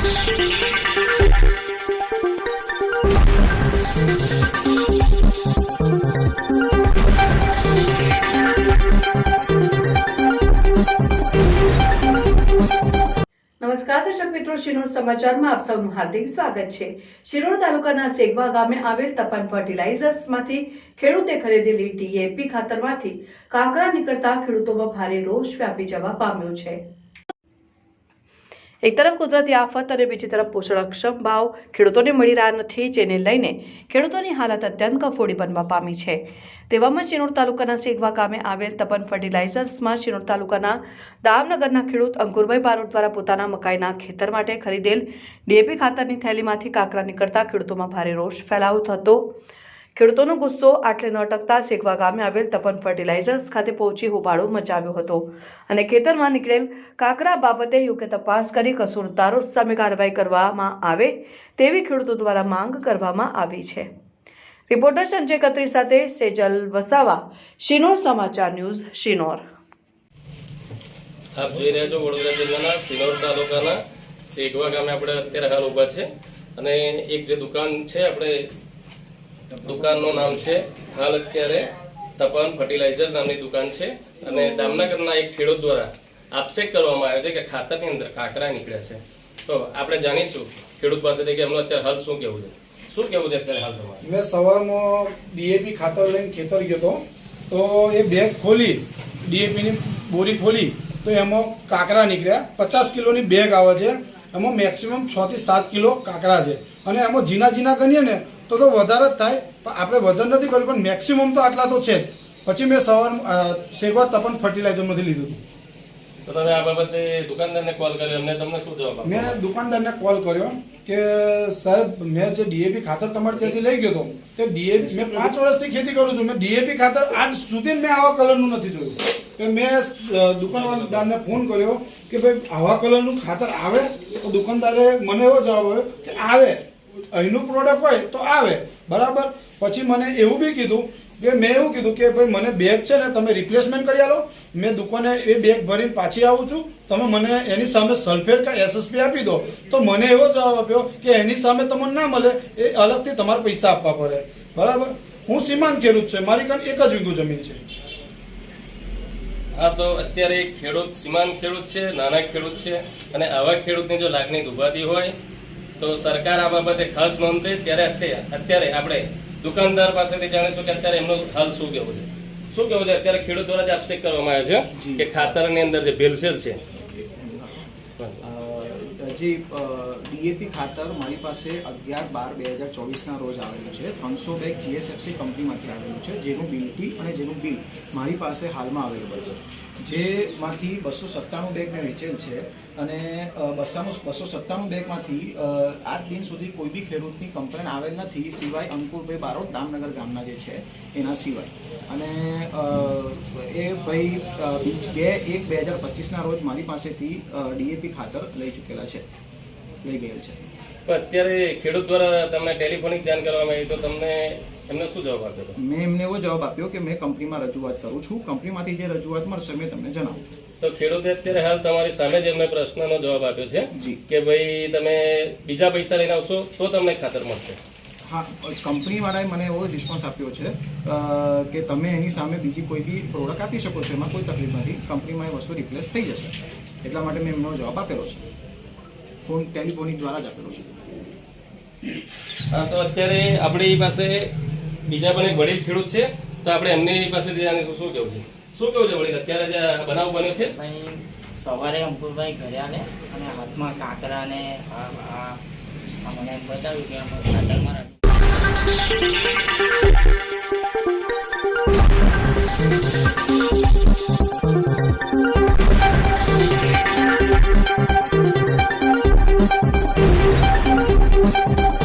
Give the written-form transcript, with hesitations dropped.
નમસ્કાર દર્શક મિત્રો, શિનોર સમાચારમાં આપ સૌનું હાર્દિક સ્વાગત છે। શિનોર તાલુકાના સેગવા ગામે આવેલ તપન ફર્ટિલાઇઝર્સમાંથી ખેડૂતે ખરીદેલી ડીએપી ખાતરમાંથી કાકરા નીકળતા ખેડૂતોમાં ભારે રોષ વ્યાપી જવા પામ્યો છે। એક તરફ કુદરતી આફત અને બીજી તરફ પોષણક્ષમ ભાવ ખેડૂતોને મળી રહ્યા નથી, જેને લઈને ખેડૂતોની હાલત અત્યંત કફોડી બનવા પામી છે। તેવામાં શિનોર તાલુકાના સેગવા ગામે આવેલ તપન ફર્ટિલાઇઝર્સમાં શિનોર તાલુકાના દામનગરના ખેડૂત અંકુરભાઈ બારોટ દ્વારા પોતાના મકાઈના ખેતર માટે ખરીદેલ ડીએપી ખાતરની થેલીમાંથી કાકરા નીકળતા ખેડૂતોમાં ભારે રોષ ફેલાયો હતો। ખેડૂતોનો ગુસ્સો આટલે ન અટકતા સેગવા ગામે આવેલ તપન ફર્ટિલાઇઝર્સ ખાતે પહોંચી હોબાળો મચાવ્યો હતો અને ખેતરમાં નીકળેલ કાકરા બાબતે યોગ્ય તપાસ કરી કસૂરદારો સામે કાર્યવાહી કરવામાં આવે તેવી ખેડૂતો દ્વારા માંગ કરવામાં આવી છે। રિપોર્ટર સંજય કત્રી સાથે સેજલ વસાવા, શિનોર સમાચાર ન્યૂઝ, શિનોર। આપ જોઈ રહ્યા છો વડોદરા જિલ્લાના શિનોર તાલુકાના સેગવા ગામે આપણે અત્યારે હાલ ઊભા છે અને એક જે દુકાન છે, આપણે દુકાનનું નામ છે હાલ અત્યારે તપન ફર્ટિલાઇઝર નામની દુકાન છે અને દામનગરના એક ખેડૂત દ્વારા આક્ષેપ કરવામાં આવ્યો છે કે ખાતરની અંદર કાકરા નીકળ્યા છે। તો આપણે જાણીશું ખેડૂત પાસેથી કે એમનું અત્યારે હાલ શું કહેવું છે। શું કહેવું છે અત્યારે હાલ તમારે? મેં સવારમાં ડીએપી ખાતર લઈને ખેતર ગયો હતો, તો એ બેગ ખોલી, ડીએપીની બોરી ખોલી તો એમાં કાકરા નીકળ્યા। 50 કિલોની બેગ આવે છે, એમાં મેક્સિમમ 6 થી 7 કિલો કાકરા છે અને એમાં ઝીણા ગણીએ ને તો વધારે જ થાય, પણ આપણે વજન નથી કર્યું, પણ મેક્સિમમ તો આટલા તો છે જ। પછી મેં સવાર સેગવા તપન ફર્ટિલાઇઝરમાંથી લીધું હતું। તો તમે આ બાબતે દુકાનદારને કોલ કર્યો, એમને તમને શું જવાબ આપ્યો? મેં દુકાનદારને કોલ કર્યો કે સાહેબ, મેં જે ડીએપી ખાતર તમારે ત્યાંથી લઈ ગયો હતો તે ડીએપી મેં 5 વર્ષથી ખેતી કરું છું, મેં ડીએપી ખાતર આજ સુધી મેં આવા કલરનું નથી જોયું। કે મેં દુકાનદારને ફોન કર્યો કે ભાઈ આવા કલરનું ખાતર આવે? તો દુકાનદારે મને એવો જવાબ આવ્યો કે આવે, અહીંનું પ્રોડક્ટ હોય તો આવે, બરાબર। પછી મને એવું બી કીધું કે મેં એવું કીધું કે ભાઈ મને બેગ છે ને તમે રિપ્લેસમેન્ટ કરી આલો, મેં દુકાને એ બેગ ભરીને પાછી આવું છું, તમે મને એની સામે સલ્ફેટ કે એસએસપી આપી દો। તો મને એવો જવાબ આપ્યો કે એની સામે તમને ના મળે, એ અલગથી તમારે પૈસા આપવા પડે, બરાબર। હું સીમાંત ખેડૂત છે, મારી કાન 1 જ વીઘો જમીન છે। હા, તો અત્યારે ખેડૂત સીમાંત ખેડૂત છે, નાના ખેડૂત છે અને આવા ખેડૂતની જો લાગણી દુભાતી હોય તો સરકાર આ બાબતે ખાસ નોંધે। ત્યારે અત્યારે આપણે દુકાનદાર પાસેથી જાણીશું કે અત્યારે એમનું હાલ શું કહેવું છે। શું કહેવું છે અત્યારે ખેડૂત દ્વારા જ આક્ષેપ કરવામાં આવ્યો છે કે ખાતરની અંદર જે ભેળસેળ છે? જી, ડીએપી ખાતર મારી પાસે 11/12/2024ના રોજ આવેલું છે। 300 બેગ જીએસએફસી કંપનીમાંથી આવેલું છે, જેનું બિલટી અને જેનું બિલ મારી પાસે હાલમાં અવેલેબલ છે। જેમાંથી 297 બેગ મેં વેચેલ છે અને 297 બેગમાંથી આજ દિન સુધી કોઈ બી ખેડૂતની કમ્પ્લેન આવેલ નથી, સિવાય અંકુરભાઈ બારોટ દામનગર ગામના જે છે એના સિવાય। અને એ ભાઈ 2/1/2025ના રોજ મારી પાસેથી ડીએપી ખાતર લઈ ગયેલ છે। અત્યારે ખેડૂત દ્વારા તમને ટેલિફોનિક જાણ કરવામાં આવી તો તમને એમને શું જવાબ આપ્યો? મેં એમને એવો જવાબ આપ્યો કે મેં કંપનીમાં રજૂઆત કરું છું, કંપનીમાંથી જે રજૂઆત મળશે મેં તમને જણાવું છું। તો ખેડૂતે અત્યારે હાલ તમારી સામે જ એમને પ્રશ્નનો જવાબ આપ્યો છે કે ભાઈ તમે બીજા પૈસા લઈને આવશો તો તમને ખાતર મળશે? હા, કંપનીવાળાએ મને એવો રિસ્પોન્સ આપ્યો છે કે તમે એની સામે બીજી કોઈ બી પ્રોડક્ટ આપી શકો છો, એમાં કોઈ તકલીફ નથી, કંપનીમાં એ વસ્તુ રિપ્લેસ થઈ જશે। એટલા માટે મેં એમનો જવાબ આપેલો છે, ફોન ટેલિફોનિક દ્વારા જ આપેલો છે। હા, તો અત્યારે આપણી પાસે બીજા પણ એક વડીલ ખેડૂત છે, તો આપણે એમની પાસેથી જાણીશું શું કેવું છે। શું કેવું છે વડીલ, અત્યારે જે બનાવ બન્યો છે? સવારે અંકુરભાઈ ઘરે આવે અને હાથમાં કાંકરા ને મને એમ બતાવ્યું કે આમાં ખાતરમાં રાખી